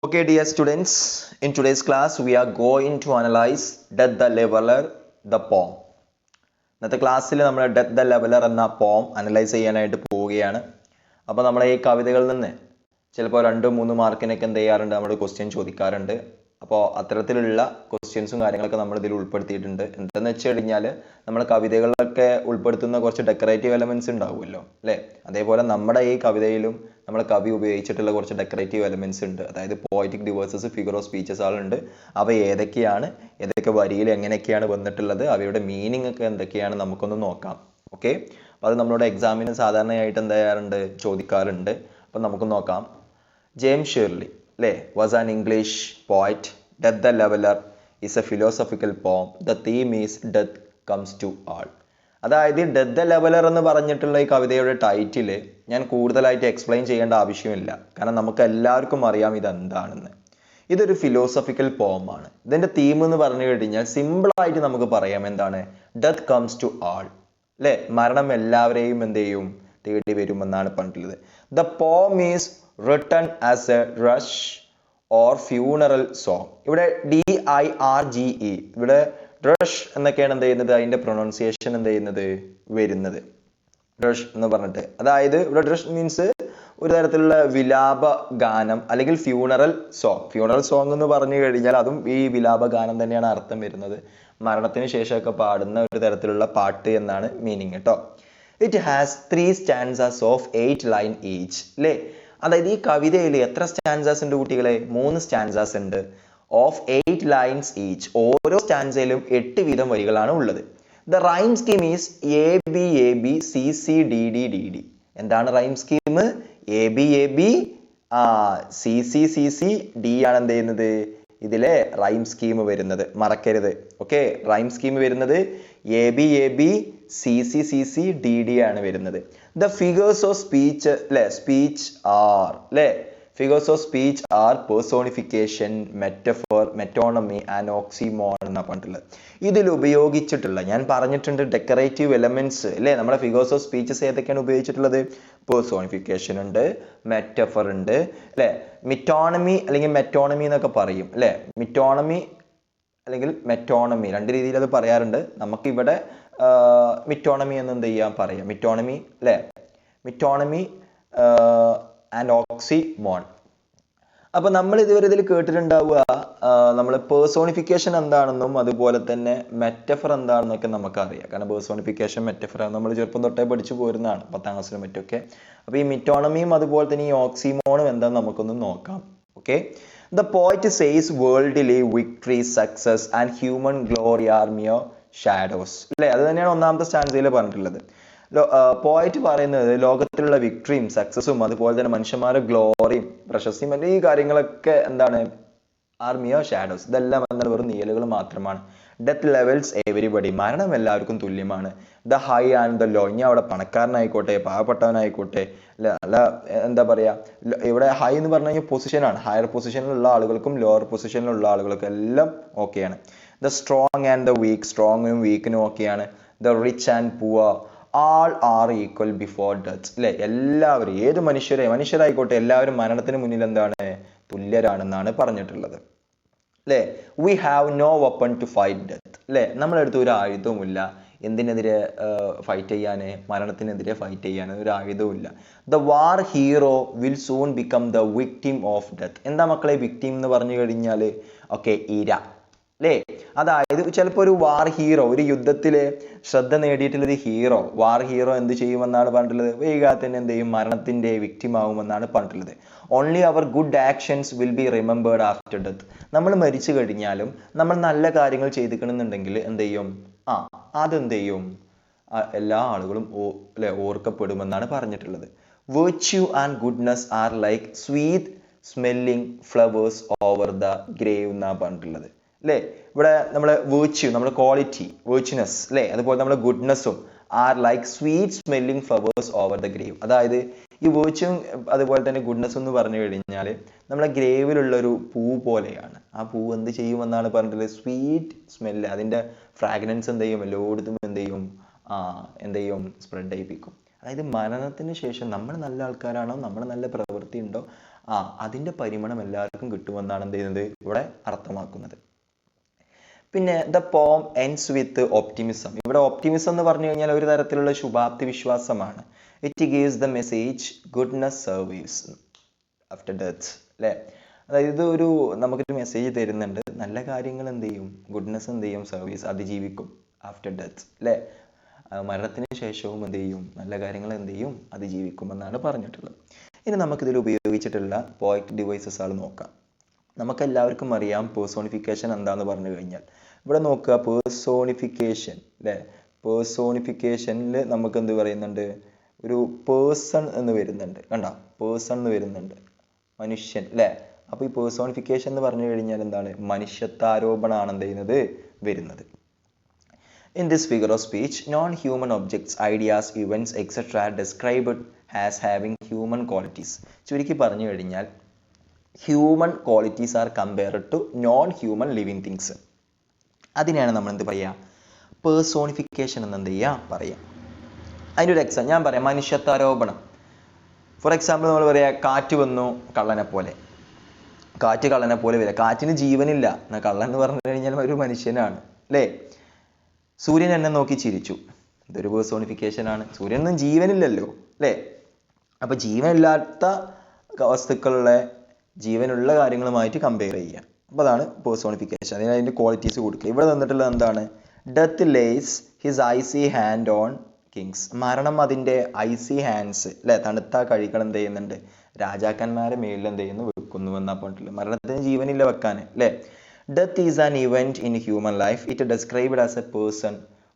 Okay, dear students, in today's class we are going to analyze Death the Leveler, the poem. ഇന്നത്തെ ക്ലാസ്സിൽ നമ്മൾ death the leveller എന്ന പോം analyse ചെയ്യാനായിട്ട് പോവുകയാണ്. അപ്പോൾ നമ്മൾ ഈ കവിതകളിൽ നിന്ന് ചിലപ്പോൾ 2-3 മാർക്കിനൊക്കെ എന്ത് ചെയ്യാറുണ്ട്, നമ്മൾ ക്വസ്റ്റ്യൻ ചോദിക്കാറുണ്ട്. അപ്പോൾ അത്തരത്തിലുള്ള ക്വസ്റ്റ്യൻസും കാര്യങ്ങളൊക്കെ നമ്മൾ ഇതിൽ ഉൾപ്പെടുത്തിയിട്ടുണ്ട്. എന്തെന്ന് വെച്ച് കഴിഞ്ഞാൽ നമ്മൾ കവിതകളിലൊക്കെ ഉൾപ്പെടുത്തുന്ന കുറച്ച് ഡെക്കറേറ്റീവ് എലമെന്റ്സ് ഉണ്ടാവുമല്ലോ അല്ലേ. അതേപോലെ നമ്മുടെ ഈ കവിതയിലും നമ്മൾ കവി ഉപയോഗിച്ചിട്ടുള്ള കുറച്ച് ഡെക്കറേറ്റീവ് എലമെന്റ്സ് ഉണ്ട്. അതായത് പോയറ്റിക് ഡിവേഴ്സസ്, ഫിഗർ ഓഫ് സ്പീച്ചസ് ആളുണ്ട്. അവ ഏതൊക്കെയാണ്, ഏതൊക്കെ വരിയിൽ എങ്ങനെയൊക്കെയാണ് വന്നിട്ടുള്ളത്, അവയുടെ മീനിങ് ഒക്കെ എന്തൊക്കെയാണ് നമുക്കൊന്ന് നോക്കാം. ഓക്കെ, അപ്പോൾ അത് നമ്മളുടെ എക്സാമിന് സാധാരണയായിട്ട് എന്ത് ചെയ്യാറുണ്ട്, ചോദിക്കാറുണ്ട്. അപ്പം നമുക്ക് നോക്കാം. James Shirley was an English poet. Death the Leveler is a philosophical poem. The theme is death comes to all. അതായത് ഡെത്ത് ദ ലെവലർ എന്ന് പറഞ്ഞിട്ടുള്ള ഈ കവിതയുടെ ടൈറ്റിൽ ഞാൻ കൂടുതലായിട്ട് എക്സ്പ്ലെയിൻ ചെയ്യേണ്ട ആവശ്യമില്ല, കാരണം നമുക്ക് എല്ലാവർക്കും അറിയാം ഇതെന്താണെന്ന്. ഇതൊരു ഫിലോസഫിക്കൽ പോമാണ്. ഇതിന്റെ തീം എന്ന് പറഞ്ഞു കഴിഞ്ഞാൽ സിമ്പിളായിട്ട് നമുക്ക് പറയാം എന്താണ്, ഡെത്ത് കംസ് ടു ആൾ അല്ലേ, മരണം എല്ലാവരെയും എന്ത് ചെയ്യും, തേടി വരുമെന്നാണ് പറഞ്ഞിട്ടുള്ളത്. The poem is written as a rush or funeral song. ഇവിടെ DIRGE, ഇവിടെ റഷ് എന്നൊക്കെയാണ് എന്ത് ചെയ്യുന്നത്, അതിന്റെ പ്രൊനൗൺസിയേഷൻ എന്ത് ചെയ്യുന്നത് വരുന്നത്, റഷ് എന്ന് പറഞ്ഞിട്ട്. അതായത് ഇവിടെ റഷ് മീൻസ് ഒരു തരത്തിലുള്ള വിലാപ ഗാനം അല്ലെങ്കിൽ ഫ്യൂണറൽ സോങ്. ഫ്യൂണറൽ സോങ് എന്ന് പറഞ്ഞു കഴിഞ്ഞാൽ അതും ഈ വിലാപ ഗാനം തന്നെയാണ് അർത്ഥം വരുന്നത്. മരണത്തിന് ശേഷമൊക്കെ പാടുന്ന ഒരു തരത്തിലുള്ള പാട്ട് എന്നാണ് മീനിങ് കേട്ടോ. It has 3 stanzas of 8 lines each അല്ലേ. അതായത് ഈ കവിതയിൽ എത്ര സ്റ്റാൻസാസ് ഉണ്ട് കുട്ടികളെ, 3 സ്റ്റാൻസാസ് ഉണ്ട്. ഓഫ് 8 lines each, ഓരോ സ്റ്റാൻസയിലും 8 വീതം വരികളാണ് ഉള്ളത്. The rhyme scheme is ABAB CCDDDD. എന്താണ് റൈം സ്കീം? ABAB CCCCD ആണ് എന്ത് ചെയ്യുന്നത്, ഇതിലെ റൈം സ്കീം വരുന്നത്, മറക്കരുത്. ഓക്കെ, റൈം സ്കീം വരുന്നത് ABAB CCCCDD ആണ് വരുന്നത്. The figures of speech speech are figures of speech are personification, metaphor, metonymy and oxymoron എന്നാ പറഞ്ഞിട്ടുള്ളത്. ഇതിൽ ഉപയോഗിച്ചിട്ടുള്ള, ഞാൻ പറഞ്ഞിട്ടുണ്ട് ഡെക്കറേറ്റീവ് എലമെന്റ്സ് അല്ലേ. നമ്മുടെ ഫിഗേഴ്സ് ഓഫ് സ്പീച്ചസ് ഏതൊക്കെയാണ് ഉപയോഗിച്ചിട്ടുള്ളത്, പേഴ്സോണിഫിക്കേഷൻ ഉണ്ട്, മെറ്റഫർ ഉണ്ട് അല്ലേ, മിറ്റോണമി അല്ലെങ്കിൽ മെറ്റോണമി എന്നൊക്കെ പറയും അല്ലേ. മിറ്റോണമി അല്ലെങ്കിൽ മെറ്റോണമി 2 രീതിയിൽ അത് പറയാറുണ്ട്. നമുക്കിവിടെ മിറ്റോണമി എന്ന് എന്ത് ചെയ്യാൻ പറയാം, മിറ്റോണമി അല്ലേ, മിറ്റോണമി ആൻഡ് ഓക്സിമോൺ. അപ്പൊ നമ്മൾ ഇതുവരെ ഇതിൽ കേട്ടിട്ടുണ്ടാവുക നമ്മൾ പേഴ്സോണിഫിക്കേഷൻ എന്താണെന്നും അതുപോലെ തന്നെ മെറ്റഫർ എന്താണെന്നൊക്കെ നമുക്കറിയാം. കാരണം പേഴ്സോണിഫിക്കേഷൻ, മെറ്റഫർ നമ്മൾ ചെറുപ്പം തൊട്ടേ പഠിച്ചു പോരുന്നതാണ് 10ാം ക്ലാസ്സിലും മറ്റൊക്കെ. അപ്പൊ ഈ മിറ്റോണമിയും അതുപോലെ തന്നെ ഈ ഓക്സിമോണും എന്താണെന്ന് നമുക്കൊന്ന് നോക്കാം. Okay, the poet says worldly victory, success and human glory are mere shadows അല്ലേ. അത് തന്നെയാണ് 1ാമത്തെ സ്റ്റാൻസയിൽ പറഞ്ഞിട്ടുള്ളത്. പോയറ്റ് പറയുന്നത് ലോകത്തിലുള്ള വിക്ടറിയും സക്സസും അതുപോലെ തന്നെ മനുഷ്യന്മാരുടെ ഗ്ലോറിയും പ്രശസ്തിയും ഈ കാര്യങ്ങളൊക്കെ എന്താണ്, ആർ മിയർ ഷാഡോസ്, ഇതെല്ലാം എന്നാൽ വെറും നിഴലുകൾ മാത്രമാണ്. ഡെത്ത് ലെവൽസ് എവരിബഡി, മരണം എല്ലാവർക്കും തുല്യമാണ്. The high and the low, ഇനി അവിടെ പണക്കാരനായിക്കോട്ടെ പാവപ്പെട്ടവനായിക്കോട്ടെ അല്ല എന്താ പറയാ, ഇവിടെ ഹൈ എന്ന് പറഞ്ഞു കഴിഞ്ഞാൽ പൊസിഷനാണ്. ഹയർ പൊസിഷനിലുള്ള ആളുകൾക്കും ലോവർ പൊസിഷനിലുള്ള ആളുകൾക്കും എല്ലാം ഓക്കെയാണ്. The strong and the weak, സ്ട്രോങ്ങിനും വീക്കിനും ഓക്കെയാണ്. The rich and poor, all are equal before death അല്ലെ. എല്ലാവരും, ഏത് മനുഷ്യരായിക്കോട്ടെ എല്ലാവരും മരണത്തിന് മുന്നിൽ എന്താണ്, തുല്യരാണെന്നാണ് പറഞ്ഞിട്ടുള്ളത് അല്ലേ. We have no weapon to fight death അല്ലേ. നമ്മളെടുത്ത് ഒരു ആയുധവുമില്ല എന്തിനെതിരെ ഫൈറ്റ് ചെയ്യാന്, മരണത്തിനെതിരെ ഫൈറ്റ് ചെയ്യാൻ ഒരു ആയുധവുമില്ല. The war hero will soon become the victim of death. എന്താ മക്കളെ വിക്ടിം എന്ന് പറഞ്ഞു കഴിഞ്ഞാൽ, ഓക്കെ, ഇര അല്ലേ. അതായത് ചിലപ്പോൾ ഒരു വാർ ഹീറോ, ഒരു യുദ്ധത്തില് ശ്രദ്ധ നേടിയിട്ടുള്ളൊരു ഹീറോ, വാർ ഹീറോ എന്ത് ചെയ്യുമെന്നാണ് പറഞ്ഞിട്ടുള്ളത്, വൈകാതെ തന്നെ എന്ത് ചെയ്യും, മരണത്തിന്റെ വിക്ടിം ആവുമെന്നാണ് പറഞ്ഞിട്ടുള്ളത്. Only our good actions will be remembered after death. നമ്മൾ മരിച്ചു കഴിഞ്ഞാലും നമ്മൾ നല്ല കാര്യങ്ങൾ ചെയ്തിക്കണമെന്നുണ്ടെങ്കിൽ എന്ത് ചെയ്യും, അതെന്ത് ചെയ്യും, എല്ലാ ആളുകളും ഓർക്കപ്പെടുമെന്നാണ് പറഞ്ഞിട്ടുള്ളത്. Virtue and goodness R like sweet smelling flowers over the grave എന്നാണ് പറഞ്ഞിട്ടുള്ളത് അല്ലേ. ഇവിടെ നമ്മളെ വേർച്യു, നമ്മുടെ ക്വാളിറ്റി, വേർച്യുനെസ് അല്ലേ, അതുപോലെ നമ്മുടെ ഗുഡ്നെസ്സും are like sweet smelling flowers over the grave. അതായത് ഈ വേർച്യു അതുപോലെ തന്നെ ഗുഡ്നെസ് എന്ന് പറഞ്ഞു കഴിഞ്ഞാൽ നമ്മളെ ഗ്രേവിലുള്ളൊരു പൂ പോലെയാണ്. ആ പൂ എന്ത് ചെയ്യുമെന്നാണ് പറഞ്ഞിട്ടുള്ളത്, സ്വീറ്റ് സ്മെല്ല്, അതിൻ്റെ ഫ്രാഗ്രൻസ് എന്ത് ചെയ്യും, എല്ലായിടത്തും എന്ത് ചെയ്യും, സ്പ്രെഡ് ചെയ്യിപ്പിക്കും. അതായത് മരണത്തിന് ശേഷം നമ്മൾ നല്ല ആൾക്കാരാണോ, നമ്മൾ നല്ല പ്രവൃത്തി ഉണ്ടോ, അതിൻ്റെ പരിമളം എല്ലാവർക്കും കിട്ടുമെന്നാണ് എന്ത് ചെയ്യുന്നത് ഇവിടെ അർത്ഥമാക്കുന്നത്. പിന്നെ the poem ends with optimism. ഇവിടെ ഓപ്റ്റിമിസം എന്ന് പറഞ്ഞു കഴിഞ്ഞാൽ ഒരു തരത്തിലുള്ള ശുഭാപ്തി വിശ്വാസമാണ്. It gives the message goodness service after death. അല്ലേ, അതായത് ഒരു നമുക്കൊരു മെസ്സേജ് തരുന്നുണ്ട്, നല്ല കാര്യങ്ങൾ എന്ത് ചെയ്യും, ഗുഡ്നെസ് എന്ത് ചെയ്യും, സർവീസ് അതിജീവിക്കും ആഫ്റ്റർ ഡെത്ത്. അല്ലേ, മരണത്തിന് ശേഷവും എന്ത് ചെയ്യും, നല്ല കാര്യങ്ങൾ എന്ത് ചെയ്യും, അതിജീവിക്കുമെന്നാണ് പറഞ്ഞിട്ടുള്ളത്. ഇനി നമുക്കിതിൽ ഉപയോഗിച്ചിട്ടുള്ള പോയറ്റിക് ഡിവൈസസ് ആണ് നോക്കാം. നമുക്കെല്ലാവർക്കും അറിയാം പേഴ്സോണിഫിക്കേഷൻ എന്താന്ന് പറഞ്ഞു കഴിഞ്ഞാൽ. ഇവിടെ നോക്കുക, പേഴ്സോണിഫിക്കേഷൻ. അല്ലേ, പേഴ്സോണിഫിക്കേഷനിൽ നമുക്ക് എന്ത് പറയുന്നുണ്ട്, ഒരു പേഴ്സൺ എന്ന് വരുന്നുണ്ട്. കണ്ട, പേഴ്സൺ എന്ന് വരുന്നുണ്ട്, മനുഷ്യൻ. അല്ലേ, അപ്പോൾ ഈ പേഴ്സോണിഫിക്കേഷൻ എന്ന് പറഞ്ഞു കഴിഞ്ഞാൽ എന്താണ്, മനുഷ്യത്വാരോപണമാണ് എന്ത് ചെയ്യുന്നത്, വരുന്നത്. In this figure of speech, non-human objects, ideas, events, etc. are described as having human qualities. ചുരുക്കി പറഞ്ഞു കഴിഞ്ഞാൽ human qualities are compared to non human living things. അതിനെയാണ് നമ്മൾ എന്ത് പറയുക, പേഴ്സോണിഫിക്കേഷൻ എന്ന് എന്ത് ചെയ്യുക, പറയാം. അതിൻ്റെ ഒരു എക്സാമ്പിൾ ഞാൻ പറയാം, മനുഷ്യത്വാരോപണം. ഫോർ എക്സാമ്പിൾ നമ്മൾ പറയാം, കാറ്റ് വന്നു കള്ളനെ പോലെ. കാറ്റ് കള്ളനെ പോലെ വരിക, കാറ്റിന് ജീവനില്ല. എന്നാൽ കള്ളൻ എന്ന് പറഞ്ഞു കഴിഞ്ഞാൽ ഒരു മനുഷ്യനാണ്. അല്ലേ, സൂര്യൻ എന്നെ നോക്കി ചിരിച്ചു, ഇതൊരു പേഴ്സോണിഫിക്കേഷൻ ആണ്. സൂര്യനൊന്നും ജീവനില്ലല്ലോ. അല്ലേ, അപ്പൊ ജീവനില്ലാത്ത വസ്തുക്കളുടെ ജീവനുള്ള കാര്യങ്ങളുമായിട്ട് കമ്പയർ ചെയ്യുക. അപ്പോൾ അതാണ് പേഴ്സോണിഫിക്കേഷൻ. അതിന് അതിൻ്റെ ക്വാളിറ്റീസ് കൊടുക്കുക. ഇവിടെ തന്നിട്ടുള്ളത് എന്താണ്, death lays his icy hand on kings. മരണം അതിൻ്റെ ഐസി ഹാൻഡ്സ്, അല്ലെ, തണുത്ത കൈകൾ എന്ത് ചെയ്യുന്നുണ്ട്, രാജാക്കന്മാരെ മേലിൽ എന്ത് ചെയ്യുന്നു, വെക്കുന്നു എന്നാ പറഞ്ഞിട്ടുള്ളത്. മരണത്തിന് ജീവനില്ല വെക്കാൻ. അല്ലേ, death is an event in human life. It described as a person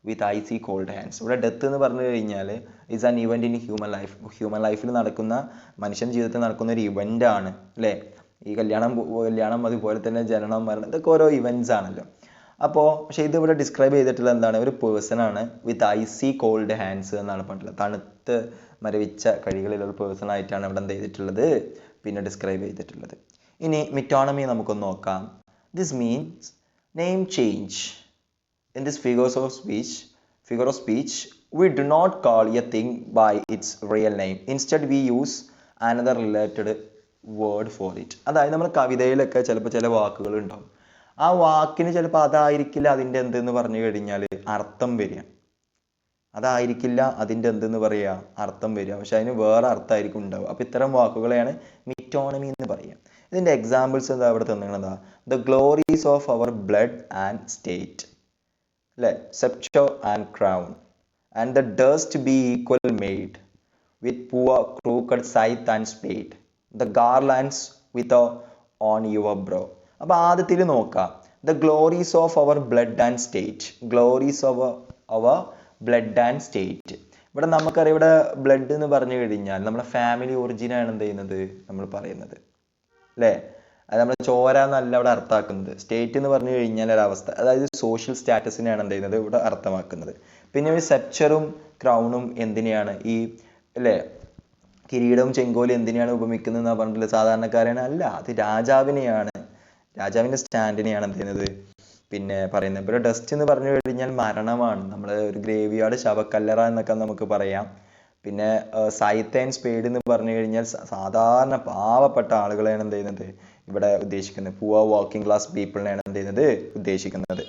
with icy cold hands. ഇവിടെ ഡെത്ത് എന്ന് പറഞ്ഞു കഴിഞ്ഞാൽ is an event in human life. Human ലൈഫിൽ നടക്കുന്ന, മനുഷ്യൻ ജീവിതത്തിൽ നടക്കുന്ന ഒരു ഇവന്റ് ആണ്. അല്ലേ, ഈ കല്യാണം അതുപോലെ തന്നെ ജനനം, മരണം, ഇതൊക്കെ ഓരോ ഇവന്റ്സ് ആണല്ലോ. അപ്പോൾ പക്ഷേ ഇത് ഇവിടെ ഡിസ്ക്രൈബ് ചെയ്തിട്ടുള്ളത് എന്താണ്, ഒരു പേഴ്സൺ ആണ് വിത്ത് ഐസി കോൾഡ് ഹാൻഡ്സ് എന്നാണ് പറഞ്ഞിട്ടുള്ളത്. തണുത്ത് മരവിച്ച കഴികളിലുള്ള പേഴ്സൺ ആയിട്ടാണ് ഇവിടെ എന്ത് ചെയ്തിട്ടുള്ളത്, പിന്നെ ഡിസ്ക്രൈബ് ചെയ്തിട്ടുള്ളത്. ഇനി മിറ്റോണമി നമുക്കൊന്ന് നോക്കാം. This means name change. In this figure of speech, we do not call a thing by its real name. Instead, we use another related word for it. അതായത് നമ്മൾ കവിതയിലൊക്കെ ചിലപ്പോൾ ചില വാക്കുകൾ ഉണ്ടാവും. ആ വാക്കിന് ചിലപ്പോൾ അതായിരിക്കില്ല അതിൻ്റെ എന്തെന്ന് പറഞ്ഞു കഴിഞ്ഞാൽ അർത്ഥം വരിക. അതായിരിക്കില്ല അതിൻ്റെ എന്തെന്ന് പറയുക, അർത്ഥം വരിക. പക്ഷെ അതിന് വേറെ അർത്ഥമായിരിക്കും ഉണ്ടാവുക. അപ്പോൾ ഇത്തരം വാക്കുകളെയാണ് മിറ്റോണമി എന്ന് പറയുക. ഇതിൻ്റെ എക്സാമ്പിൾസ് എന്താ ഇവിടെ തന്നിട്ടുള്ളതാ, the glories of our blood and state. അല്ലേ, sceptre and crown and the dust be equal made with poor crooked scythe and spade the garlands with on your brow. അപ്പോൾ ആദ്യത്തിൽ നോക്കാം, the glories of our blood and state. Glories of our blood and state. ഇവിടെ നമുക്കറിയാം, ഇവിടെ blood എന്ന് പറഞ്ഞു കഴിഞ്ഞാൽ നമ്മുടെ ഫാമിലി ഒറിജിനാണ് എന്ത് ചെയ്യുന്നത്, നമ്മൾ പറയുന്നത്. അല്ലേ, അത് നമ്മൾ ചോര എന്നല്ല ഇവിടെ അർത്ഥമാക്കുന്നത്. സ്റ്റേറ്റ് എന്ന് പറഞ്ഞു കഴിഞ്ഞാൽ ഒരവസ്ഥ, അതായത് സോഷ്യൽ സ്റ്റാറ്റസിനെയാണ് എന്ത് ചെയ്യുന്നത് ഇവിടെ അർത്ഥമാക്കുന്നത്. പിന്നെ ഒരു സെപ്ചറും ക്രൗണും എന്തിനെയാണ്, ഈ അല്ലേ കിരീടവും ചെങ്കോലും എന്തിനെയാണ് ഉപമിക്കുന്നത് എന്നാ പറഞ്ഞിട്ടുള്ളത്, സാധാരണക്കാരാണ് അല്ല, അത് രാജാവിനെയാണ്, രാജാവിൻ്റെ സ്റ്റാൻഡിനെയാണ് എന്ത് ചെയ്യുന്നത് പിന്നെ പറയുന്നത്. ഇപ്പോൾ ഡസ്റ്റ് എന്ന് പറഞ്ഞു കഴിഞ്ഞാൽ മരണമാണ്. നമ്മൾ ഒരു ഗ്രേവ് യാർഡ്, ശവക്കല്ലറ എന്നൊക്കെ നമുക്ക് പറയാം. പിന്നെ സൈത്ത് ആൻഡ് സ്പേഡ് എന്ന് പറഞ്ഞു കഴിഞ്ഞാൽ സാധാരണ പാവപ്പെട്ട ആളുകളെയാണ് എന്ത് ചെയ്യുന്നത് ഇവിടെ ഉദ്ദേശിക്കുന്നത്. പൂവർ വർക്കിംഗ് ക്ലാസ് പീപ്പിളിനെയാണ് എന്ത് ചെയ്യുന്നത് ഉദ്ദേശിക്കുന്നത്.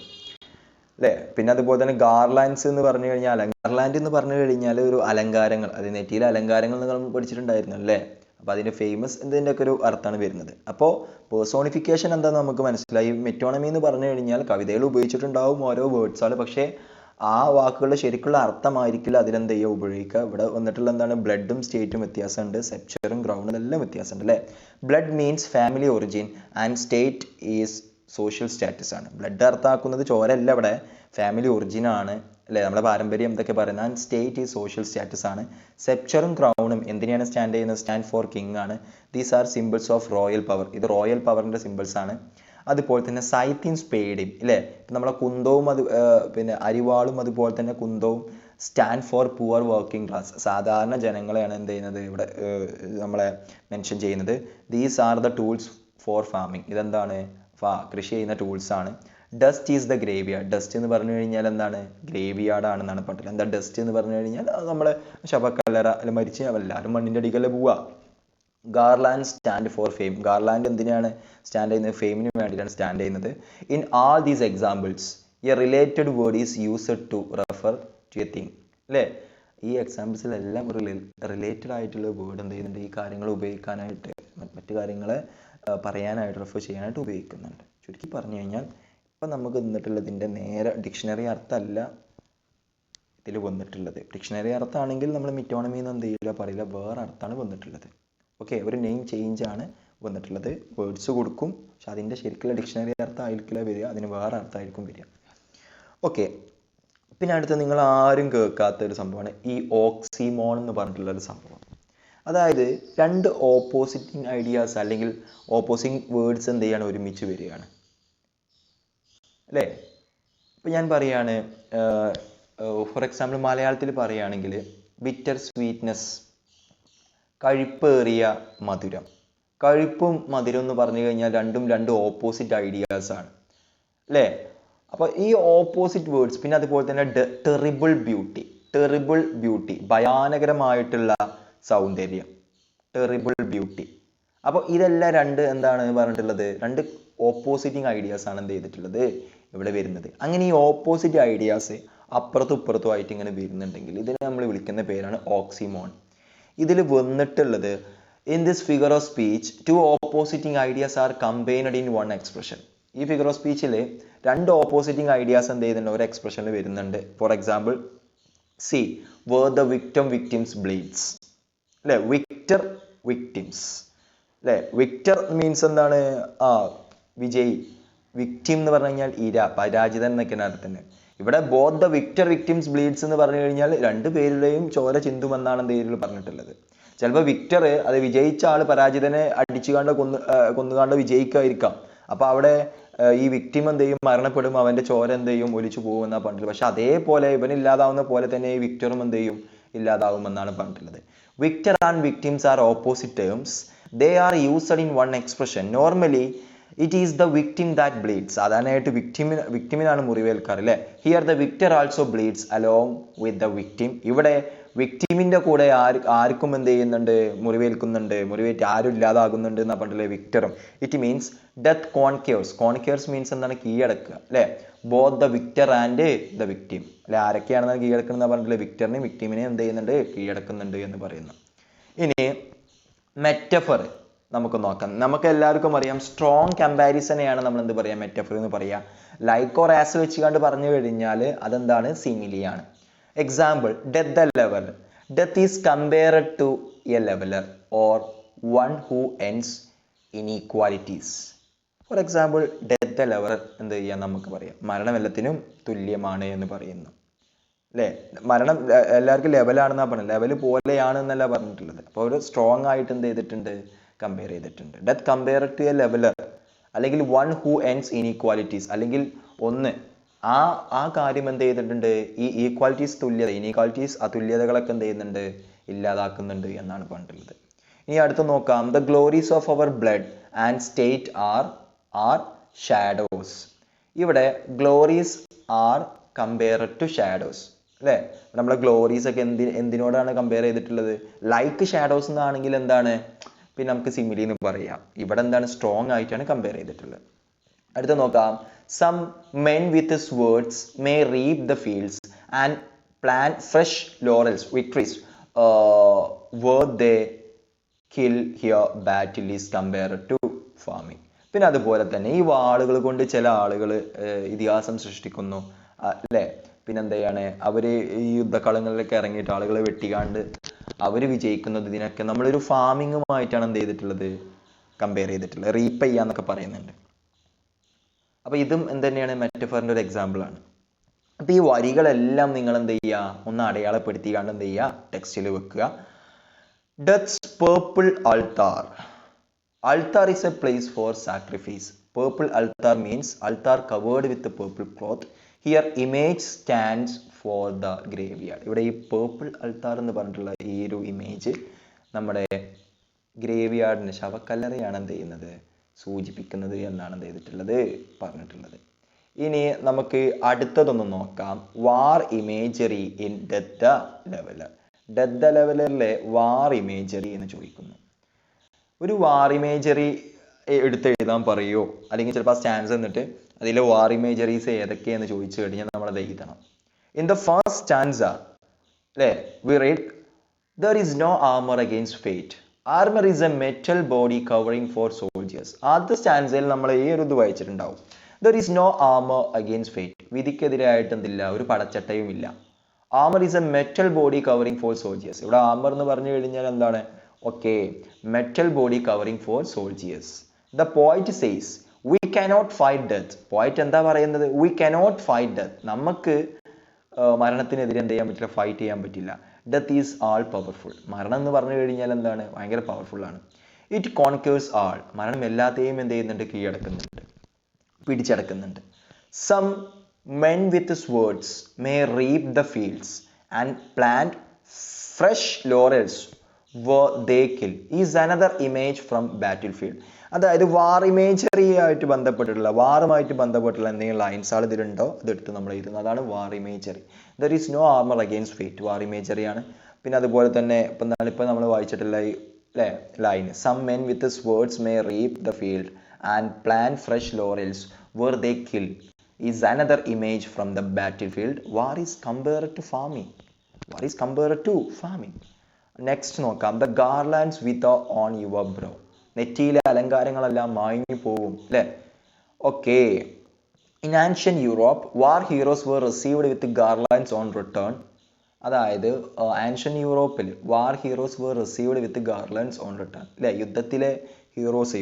അല്ലേ, പിന്നെ അതുപോലെ തന്നെ ഗാർലാൻഡ്സ് എന്ന് പറഞ്ഞു കഴിഞ്ഞാൽ, ഗാർലാൻഡ് എന്ന് പറഞ്ഞു കഴിഞ്ഞാൽ ഒരു അലങ്കാരങ്ങൾ, അത് നെറ്റിയിലെ അലങ്കാരങ്ങൾ നിങ്ങൾ പഠിച്ചിട്ടുണ്ടായിരുന്നു അല്ലേ. അപ്പോൾ അതിൻ്റെ ഫേമസ് ഇതിൻ്റെ ഒക്കെ ഒരു അർത്ഥമാണ് വരുന്നത്. അപ്പോൾ പേഴ്സോണിഫിക്കേഷൻ എന്താണെന്ന് നമുക്ക് മനസ്സിലായി. മെറ്റോണമി എന്ന് പറഞ്ഞു കഴിഞ്ഞാൽ കവിതയിൽ ഉപയോഗിച്ചിട്ടുണ്ടാവും ഓരോ വേർഡ്സാണ്, പക്ഷേ ആ വാക്കുകളുടെ ശരിക്കുള്ള അർത്ഥമായിരിക്കില്ല അതിലെന്ത് ചെയ്യുക ഉപയോഗിക്കുക. ഇവിടെ വന്നിട്ടുള്ള എന്താണ്, ബ്ലഡും സ്റ്റേറ്റും വ്യത്യാസമുണ്ട്, സെപ്ചറും ഗ്രൗണ്ടും എല്ലാം വ്യത്യാസമുണ്ട്. അല്ലേ, blood means family origin and state is social status ആണ്. ബ്ലഡ് അർത്ഥമാക്കുന്നത് ചോരല്ല, ഇവിടെ ഫാമിലി ഒറിജിൻ ആണ്. അല്ലേ, നമ്മുടെ പാരമ്പര്യം എന്തൊക്കെ പറയുന്നത്. ആൻഡ് സ്റ്റേറ്റ് ഈ സോഷ്യൽ സ്റ്റാറ്റസ് ആണ്. സെപ്ചറും ക്രൗണും എന്തിനെയാണ് സ്റ്റാൻഡ് ചെയ്യുന്നത്, സ്റ്റാൻഡ് ഫോർ കിങ് ആണ്. These are symbols of royal power. ഇത് റോയൽ പവറിന്റെ സിമ്പിൾസ് ആണ്. അതുപോലെ തന്നെ സൈത്തിൻ സ്പേഡിൻ, ഇല്ലേ, ഇപ്പം നമ്മളെ കുന്തവും അത് പിന്നെ അരിവാളും അതുപോലെ തന്നെ കുന്തവും stand for poor working class, സാധാരണ ജനങ്ങളെയാണ് എന്ത് ചെയ്യുന്നത് ഇവിടെ നമ്മളെ മെൻഷൻ ചെയ്യുന്നത്. These are the tools for farming. ഇതെന്താണ്, കൃഷി ചെയ്യുന്ന ടൂൾസ് ആണ്. Dust is the graveyard. Dust എന്ന് പറഞ്ഞു കഴിഞ്ഞാൽ എന്താണ്, ഗ്രേവ് യാർഡ് ആണെന്നാണ് പറഞ്ഞത്. എന്താ ഡസ്റ്റ് എന്ന് പറഞ്ഞു കഴിഞ്ഞാൽ നമ്മൾ ശവക്കല്ലറ അല്ല മരിച്ച് എല്ലാവരും മണ്ണിൻ്റെ അടിക്കല്ലേ പോവുക. Garland stand for fame. Garland എന്തിനാണ് സ്റ്റാൻഡ് ചെയ്യുന്നത്? ഫെയിമിന് വേണ്ടിയിട്ടാണ് സ്റ്റാൻഡ് ചെയ്യുന്നത്. In all these examples a related word is used to refer to a thing. അല്ലേ? ഈ എക്സാമ്പിൾസിലെല്ലാം റിലേറ്റഡ് ആയിട്ടുള്ള വേർഡ് എന്ത് ചെയ്യുന്നുണ്ട്? ഈ കാര്യങ്ങൾ ഉപയോഗിക്കാനായിട്ട്, മറ്റു കാര്യങ്ങളെ പറയാനായിട്ട്, റെഫർ ചെയ്യാനായിട്ട് ഉപയോഗിക്കുന്നുണ്ട്. ചുരുക്കി പറഞ്ഞു കഴിഞ്ഞാൽ ഇപ്പം നമുക്ക് തന്നിട്ടുള്ളതിൻ്റെ നേരെ ഡിക്ഷണറി അർത്ഥമല്ല ഇതിൽ വന്നിട്ടുള്ളത്. ഡിക്ഷണറി അർത്ഥമാണെങ്കിൽ നമ്മൾ മിറ്റോണമി എന്ന് എന്ത് ചെയ്യില്ല പറയില്ല, വേറെ അർത്ഥമാണ് വന്നിട്ടുള്ളത്. ഓക്കെ, ഒരു നെയിം ചേഞ്ച് ആണ് വന്നിട്ടുള്ളത്. വേർഡ്സ് കൊടുക്കും, പക്ഷെ അതിൻ്റെ ശരിക്കുള്ള ഡിക്ഷണറി അർത്ഥം ആയിരിക്കില്ല വരിക, അതിന് വേറെ അർത്ഥമായിരിക്കും വരിക. ഓക്കെ, പിന്നെ അടുത്ത് നിങ്ങൾ ആരും കേൾക്കാത്ത ഒരു സംഭവമാണ് ഈ ഓക്സിമോൺ എന്ന് പറഞ്ഞിട്ടുള്ള ഒരു സംഭവം. അതായത് രണ്ട് ഓപ്പോസിറ്റിംഗ് ഐഡിയാസ് അല്ലെങ്കിൽ ഓപ്പോസിങ് വേർഡ്സ് എന്ത് ചെയ്യാണ്? ഒരുമിച്ച് വരികയാണ്. അല്ലേ? ഇപ്പം ഞാൻ പറയാണ്, ഫോർ എക്സാമ്പിൾ മലയാളത്തിൽ പറയുകയാണെങ്കിൽ ബിറ്റർ സ്വീറ്റ്നെസ്, കഴുപ്പേറിയ മധുരം. കഴുപ്പും മധുരം എന്ന് പറഞ്ഞു കഴിഞ്ഞാൽ രണ്ടും രണ്ട് ഓപ്പോസിറ്റ് ഐഡിയാസ് ആണ്. അല്ലേ? അപ്പോൾ ഈ ഓപ്പോസിറ്റ് വേർഡ്സ്, പിന്നെ അതുപോലെ തന്നെ ടെറിബിൾ ബ്യൂട്ടി. ടെറിബിൾ ബ്യൂട്ടി, ഭയാനകരമായിട്ടുള്ള സൗന്ദര്യം, ടെറിബിൾ ബ്യൂട്ടി. അപ്പോൾ ഇതെല്ലാം രണ്ട് എന്താണ് പറഞ്ഞിട്ടുള്ളത്? രണ്ട് ഓപ്പോസിറ്റിംഗ് ഐഡിയാസ് ആണ് എന്ത് ചെയ്തിട്ടുള്ളത്? ഇവിടെ വരുന്നത്. അങ്ങനെ ഈ ഓപ്പോസിറ്റ് ഐഡിയാസ് അപ്പുറത്തും ഇപ്പുറത്തും ആയിട്ട് ഇങ്ങനെ വരുന്നുണ്ടെങ്കിൽ ഇതിനെ നമ്മൾ വിളിക്കുന്ന പേരാണ് ഓക്സിമോൺ. ഇതിൽ വന്നിട്ടുള്ളത് in this figure of speech two oppositing ideas are combined in one expression. ഈ ഫിഗർ ഓഫ് സ്പീച്ചിൽ രണ്ട് ഓപ്പോസിറ്റിംഗ് ഐഡിയാസ് എന്ത് ചെയ്യുന്നുണ്ട്? ഒരു എക്സ്പ്രഷനിൽ വരുന്നുണ്ട്. For example see where the victim victims bleeds. അല്ലെ? Victor victims. അല്ലെ? വിക്ടർ മീൻസ് എന്താണ്? വിജയ്. വിക്ടിം എന്ന് പറഞ്ഞു കഴിഞ്ഞാൽ ഇര, പരാജിതൻ എന്നൊക്കെയാണ് അർത്ഥം. ഇവിടെ both the Victor victims bleeds എന്ന് പറഞ്ഞു കഴിഞ്ഞാൽ രണ്ട് പേരുടെയും ചോര ചിന്തുമെന്നാണ് എന്ത് ചെയ്തിട്ടുള്ളത് പറഞ്ഞിട്ടുള്ളത്. ചിലപ്പോൾ വിക്ടർ അത് വിജയിച്ച ആൾ പരാജിതനെ അടിച്ചുകാണ്ട് കൊന്നുകാണ്ട് വിജയിക്കായിരിക്കാം. അപ്പൊ അവിടെ ഈ വിക്ടിം എന്ത് ചെയ്യും? മരണപ്പെടും, അവന്റെ ചോര എന്ത് ചെയ്യും? ഒലിച്ചു പോകുമെന്നാണ് പറഞ്ഞിട്ടുള്ളത്. പക്ഷെ അതേപോലെ ഇവൻ ഇല്ലാതാവുന്ന പോലെ തന്നെ ഈ വിക്ടറും എന്ത് ചെയ്യും? ഇല്ലാതാവുമെന്നാണ് പറഞ്ഞിട്ടുള്ളത്. Victor and victims R opposite terms. They are used in one expression. Normally it is the victim that bleeds. സാധാരണയായിട്ട് വിക്ടിമിനാണ് മുറിവേൽക്കാറ്. അല്ലേ? Here the Victor also bleeds along with the victim. ഇവിടെ വിക്ടിമിന്റെ കൂടെ ആർക്കും എന്ത് ചെയ്യുന്നുണ്ട്? മുറിവേൽക്കുന്നുണ്ട്. മുറിവേറ്റ് ആരും ഇല്ലാതാകുന്നുണ്ട് എന്നാ പറഞ്ഞില്ലേ? വിക്ടറും. It means death conquers. Conquers means എന്താണ്? കീഴടക്കുക. അല്ലെ? Both the victor and the victim. അല്ലെ? ആരൊക്കെയാണെന്ന് കീഴടക്കുന്നത് പറഞ്ഞില്ലേ? വിക്ടറിനെയും വിക്ടിമിനെയും എന്ത് ചെയ്യുന്നുണ്ട്? കീഴടക്കുന്നുണ്ട് എന്ന് പറയുന്നു. ഇനി മെറ്റഫർ നമുക്ക് നോക്കാം. നമുക്ക് എല്ലാവർക്കും അറിയാം സ്ട്രോങ് കമ്പാരിസനെയാണ് നമ്മൾ എന്ത് പറയാം? മെറ്റഫർ എന്ന് പറയാം. ലൈക്ക് ഓർ ആസ് വെച്ച് കണ്ട് പറഞ്ഞു കഴിഞ്ഞാൽ അതെന്താണ്? സിമിലിയാണ്. Example death the level. Death is compared to a leveler or one who ends inequalities. For example death the leveler എന്ത് ചെയ്യാം? നമുക്ക് പറയാം മരണം എല്ലാത്തിനും തുല്യമാണ് എന്ന് പറയുന്നു. അല്ലേ? മരണം എല്ലാവർക്കും ലെവലാണെന്നാ പറഞ്ഞത്, ലെവൽ പോലെയാണ് എന്നല്ല പറഞ്ഞിട്ടുള്ളത്. അപ്പോൾ ഒരു സ്ട്രോങ് ആയിട്ട് എന്ത് ചെയ്തിട്ടുണ്ട്? കമ്പയർ ചെയ്തിട്ടുണ്ട്. Death compare to a leveller, അല്ലെങ്കിൽ വൺ ഹൂ എൻഡ്സ് ഇനീക്വാലിറ്റീസ്, അല്ലെങ്കിൽ ഒന്ന് ആ കാര്യം എന്ത് ചെയ്തിട്ടുണ്ട്? ഈ ഈക്വാലിറ്റീസ് തുല്യത, ഇനീക്വാലിറ്റീസ് അതുല്യതകളൊക്കെ എന്ത് ചെയ്യുന്നുണ്ട്? ഇല്ലാതാക്കുന്നുണ്ട് എന്നാണ് പറഞ്ഞിട്ടുള്ളത്. ഇനി അടുത്ത് നോക്കാം. The glories of our blood and state are shadows. ഇവിടെ glories are compared to shadows. അല്ലേ? നമ്മളെ ഗ്ലോറീസ് ഒക്കെ എന്തിനോടാണ് കമ്പയർ ചെയ്തിട്ടുള്ളത്? ലൈക്ക് ഷാഡോസ് എന്നാണെങ്കിൽ എന്താണ്? പിന്നെ നമുക്ക് സിമിലി എന്ന് പറയാം. ഇവിടെ എന്താണ്? സ്ട്രോങ് ആയിട്ടാണ് കമ്പയർ ചെയ്തിട്ടുള്ളത്. അടുത്ത നോക്കാം. Some men with swords may reap the fields and plant fresh laurels victories where they kill here battle is compared to farming. പിന്നെ അതുപോലെ തന്നെ ഈ വാളുകൾ കൊണ്ട് ചില ആളുകൾ ഇതിഹാസം സൃഷ്ടിക്കുന്നു. അല്ലേ? പിന്നെന്താണ്? അവർ ഈ യുദ്ധക്കളങ്ങളിലൊക്കെ ഇറങ്ങിയിട്ട് ആളുകളെ വെട്ടിക്കാണ്ട് അവർ വിജയിക്കുന്നത് ഇതിനൊക്കെ നമ്മളൊരു ഫാമിങ്ങുമായിട്ടാണ് എന്ത് ചെയ്തിട്ടുള്ളത്? കമ്പയർ ചെയ്തിട്ടുള്ളത്. റീപ്പ് ചെയ്യാന്നൊക്കെ പറയുന്നുണ്ട്. അപ്പൊ ഇതും എന്ത് തന്നെയാണ്? മെറ്റഫറിന്റെ ഒരു എക്സാമ്പിൾ ആണ്. അപ്പൊ ഈ വരികളെല്ലാം നിങ്ങൾ എന്ത് ചെയ്യുക? ഒന്ന് അടയാളപ്പെടുത്തിക്കാണ്ട് എന്ത് ചെയ്യുക? ടെക്സ്റ്റിൽ വെക്കുക. Deaths purple altar. Altar is a place for sacrifice. Purple altar means altar covered with the purple cloth. Here image stands for the graveyard. ഇവിടെ ഈ purple altar എന്ന് പറഞ്ഞിട്ടുള്ള ഈ ഒരു ഇമേജ് നമ്മുടെ ഗ്രേവിയാർഡിന്, ശവക്കല്ലറയാണ് എന്ത് ചെയ്യുന്നത്? സൂചിപ്പിക്കുന്നത് എന്നാണ് എന്ത് ചെയ്തിട്ടുള്ളത്? പറഞ്ഞിട്ടുള്ളത്. ഇനി നമുക്ക് അടുത്തതൊന്ന് നോക്കാം. War imagery in death the leveler. Death the ലെവലറിലെ വാർ ഇമേജറി എന്ന് ചോദിക്കുന്നു. ഒരു വാർ ഇമേജറി എടുത്ത് എഴുതാൻ പറയുമോ, അല്ലെങ്കിൽ ചിലപ്പോൾ ആ സ്റ്റാൻസ് എന്നിട്ട് അതിലെ വാർ ഇമേജറീസ് ഏതൊക്കെയാന്ന് ചോദിച്ചു കഴിഞ്ഞാൽ നമ്മളത് എഴുതണം. ഇൻ ദ ഫസ്റ്റ് സ്റ്റാൻസ അല്ലേ V read there is no armor against fate. Armor is a metal body covering for soldiers. ആദ്യത്തെ സ്റ്റാൻസയിൽ നമ്മൾ ഈ ഒരു ഇത് വായിച്ചിട്ടുണ്ടാവും. There is no armor against fate. വിധിക്കെതിരായിട്ട് എന്തില്ല, ഒരു പടച്ചട്ടയും ഇല്ല. Armor is a metal body covering for soldiers. ഇവിടെ ആർമർ എന്ന് പറഞ്ഞു കഴിഞ്ഞാൽ എന്താണ്? Okay, metal body covering for soldiers. The poet says we cannot fight death. പോയിറ്റ് എന്താ പറയുന്നത്? We cannot fight death. നമുക്ക് മരണത്തിനെതിരെ എന്ത് ചെയ്യാൻ പറ്റില്ല, ഫൈറ്റ് ചെയ്യാൻ പറ്റില്ല. Death is all powerful. മരണം എന്ന് പറഞ്ഞു കഴിഞ്ഞാൽ എന്താണ്? ഭയങ്കര പവർഫുൾ ആണ്. It conquers all. മരണം എല്ലാത്തെയും എന്ത് ചെയ്യുന്നുണ്ട്? കീഴടക്കുന്നുണ്ട്, പിടിച്ചടക്കുന്നുണ്ട്. Some men with swords may reap the fields and plant fresh laurels where they kill is another image from battlefield. അതായത് വാർ ഇമേജറി ആയിട്ട് ബന്ധപ്പെട്ടിട്ടുള്ള, വാറുമായിട്ട് ബന്ധപ്പെട്ടുള്ള എന്തെങ്കിലും ലൈൻസ് ആൾ ഇതിലുണ്ടോ അതെടുത്ത് നമ്മൾ എഴുതുന്നത്, അതാണ് war imagery. There is no armour against fate, war imagery ആണ്. പിന്നെ അതുപോലെ തന്നെ ഇപ്പം നമ്മൾ വായിച്ചിട്ടുള്ള അല്ലേ line, some men with swords may reap the field and plant fresh laurels where they kill is another image from the battlefield. War is compared to farming. War is compared to farming. Next നോക്കാം, the garlands wither on your brow. നെറ്റിയിലെ അലങ്കാരങ്ങളെല്ലാം മാഞ്ഞു പോകും അല്ലേ. Okay, in ancient Europe war heroes were received with garlands on return. അതായത് ancient യൂറോപ്പിൽ വാർ heroes were received with garlands on return അല്ലേ. യുദ്ധത്തിലെ heroes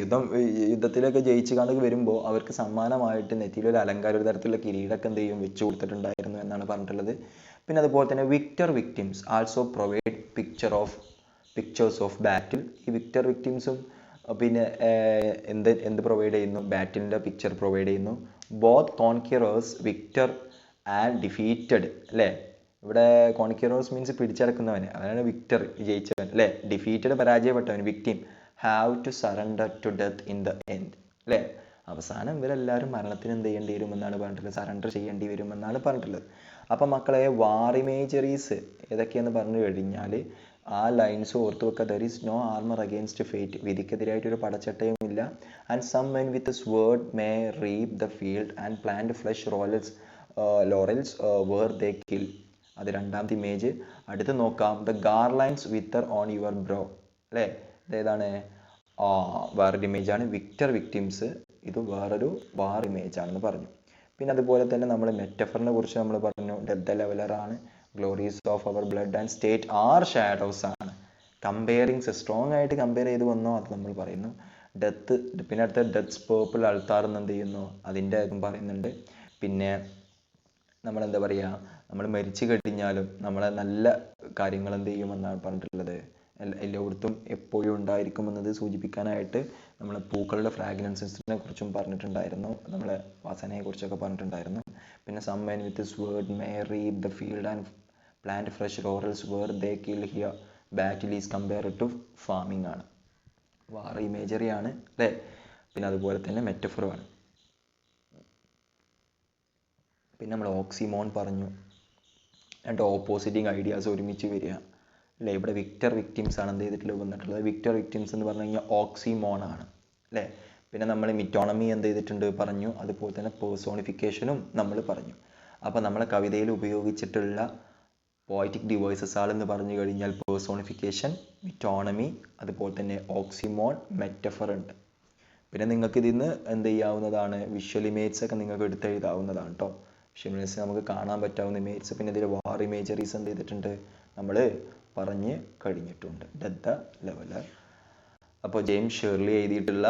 യുദ്ധത്തിലൊക്കെ ജയിച്ചു കണ്ട് വരുമ്പോൾ അവർക്ക് സമ്മാനമായിട്ട് നെറ്റിയിലൊരു അലങ്കാരം, ഒരു തരത്തിലുള്ള കിരീടമൊക്കെ എന്ത് ചെയ്യും, വെച്ചു കൊടുത്തിട്ടുണ്ടായിരുന്നു എന്നാണ് പറഞ്ഞിട്ടുള്ളത്. പിന്നെ അതുപോലെ തന്നെ victor victims also provide pictures of battle. ഈ വിക്ടർ വിക്ടിംസും പിന്നെ എന്ത് പ്രൊവൈഡ് ചെയ്യുന്നു? ബാറ്റിലിൻ്റെ പിക്ചർ പ്രൊവൈഡ് ചെയ്യുന്നു. Both conquerors victor and defeated അല്ലേ. ഇവിടെ കോൺക്യൂറേഴ്സ് മീൻസ് പിടിച്ചടക്കുന്നവൻ, അതാണ് വിക്ടർ, ജയിച്ചവൻ അല്ലേ. ഡിഫീറ്റഡ് പരാജയപ്പെട്ടവൻ, victim have to surrender to death in the end അല്ലേ. അവസാനം ഇവരെല്ലാവരും മരണത്തിന് എന്ത് ചെയ്യേണ്ടി വരുമെന്നാണ് പറഞ്ഞിട്ടുള്ളത്, സറണ്ടർ ചെയ്യേണ്ടി വരുമെന്നാണ് പറഞ്ഞിട്ടുള്ളത്. അപ്പം മക്കളെ വാർ ഇമേജറീസ് ഏതൊക്കെയെന്ന് പറഞ്ഞു കഴിഞ്ഞാൽ ആ ലൈൻസ് ഓർത്ത് വെക്കുക. There is no armour against fate, വിധിക്കെതിരായിട്ടൊരു പടച്ചട്ടയും ഇല്ല. And some men with sword may reap the field and plant fresh laurels where they kill. അത് രണ്ടാമത്തെ ഇമേജ്. അടുത്ത് നോക്കാം, the garlands wither on your brow അല്ലേ. ഇതേതാണ്? വേറൊരു ഇമേജാണ്. വിക്ടർ വിക്ടിംസ്, ഇത് വേറൊരു വാർ ഇമേജ് ആണെന്ന് പറഞ്ഞു. പിന്നെ അതുപോലെ തന്നെ നമ്മൾ മെറ്റഫറിനെ കുറിച്ച് നമ്മൾ പറഞ്ഞു. ഡെത്ത് ദ ലെവലർ ആണ്. Glories of our blood and state are shadows ആണ്. കമ്പയറിങ്സ് സ്ട്രോങ് ആയിട്ട് കമ്പയർ ചെയ്ത് വന്നോ അത് നമ്മൾ പറയുന്നു. ഡെത്ത്, പിന്നെ അടുത്ത ഡെത്ത്സ് പേർപ്പിൾ അൾത്താർ എന്ന് എന്ത് ചെയ്യുന്നു, അതിൻ്റെ അതും പറയുന്നുണ്ട്. പിന്നെ നമ്മളെന്താ പറയുക, നമ്മൾ മരിച്ചു കഴിഞ്ഞാലും നമ്മളെ നല്ല കാര്യങ്ങൾ എന്ത് ചെയ്യുമെന്നാണ് പറഞ്ഞിട്ടുള്ളത്, എല്ലായിടത്തും എപ്പോഴും ഉണ്ടായിരിക്കുമെന്നത് സൂചിപ്പിക്കാനായിട്ട് നമ്മൾ പൂക്കളുടെ ഫ്രാഗ്രൻസസിനെ കുറിച്ചും പറഞ്ഞിട്ടുണ്ടായിരുന്നു, നമ്മളെ വാസനയെ കുറിച്ചൊക്കെ പറഞ്ഞിട്ടുണ്ടായിരുന്നു. പിന്നെ some men with sword may reap the field and plant fresh laurels where they kill here battle is compared to farming ആണ്. വാർ ഇമേജറി ആണ് അല്ലേ. പിന്നെ അതുപോലെ തന്നെ മെറ്റഫറുമാണ്. പിന്നെ നമ്മൾ ഓക്സിമോൺ പറഞ്ഞു, രണ്ട് ഓപ്പോസിറ്റിങ് ഐഡിയാസ് ഒരുമിച്ച് വരിക അല്ലേ. ഇവിടെ വിക്ടർ വിക്ടിംസ് ആണ് എന്ത് ചെയ്തിട്ടുള്ളത് വന്നിട്ടുള്ളത്. വിക്ടർ വിക്ടിംസ് എന്ന് പറഞ്ഞു കഴിഞ്ഞാൽ ഓക്സിമോൺ ആണ് അല്ലേ. പിന്നെ നമ്മൾ മിറ്റോണമി എന്ത് ചെയ്തിട്ടുണ്ട് പറഞ്ഞു, അതുപോലെ തന്നെ പേഴ്സോണിഫിക്കേഷനും നമ്മൾ പറഞ്ഞു. അപ്പോൾ നമ്മളെ കവിതയിൽ ഉപയോഗിച്ചിട്ടുള്ള പോയറ്റിക് ഡിവൈസസ് ആണെന്ന് പറഞ്ഞു കഴിഞ്ഞാൽ പേഴ്സോണിഫിക്കേഷൻ, മിറ്റോണമി, അതുപോലെ തന്നെ ഓക്സിമോൺ, മെറ്റഫർ ഉണ്ട്. പിന്നെ നിങ്ങൾക്ക് ഇതിന്ന് എന്ത് ചെയ്യാവുന്നതാണ്, വിഷ്വൽ ഇമേജസ് ഒക്കെ നിങ്ങൾക്ക് എടുത്തെഴുതാവുന്നതാണ് കേട്ടോ. വിഷ്വൽ ഇമേജസ് നമുക്ക് കാണാൻ പറ്റാവുന്ന ഇമേജസ്. പിന്നെ ഇതിൽ വാർ ഇമേജറീസ് എന്ത് ചെയ്തിട്ടുണ്ട് നമ്മൾ പറഞ്ഞ് കഴിഞ്ഞിട്ടുണ്ട്. Death the leveller. അപ്പോൾ ജെയിംസ് ഷേർലി എഴുതിയിട്ടുള്ള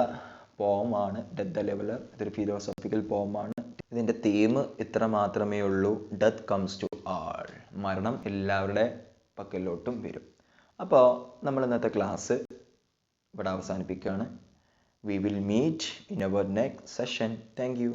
പോമാണ് ഡെത്ത് ദ ലെവലർ. ഇതൊരു ഫിലോസഫിക്കൽ പോമാണ്. ഇതിൻ്റെ തീം ഇത്ര മാത്രമേ ഉള്ളൂ, ഡെത്ത് കംസ് ടു ആൾ. മരണം എല്ലാവരുടെ പക്കലോട്ടും വരും. അപ്പോൾ നമ്മൾ ഇന്നത്തെ ക്ലാസ് ഇവിടെ അവസാനിപ്പിക്കുകയാണ്. We will meet in our next session. Thank you.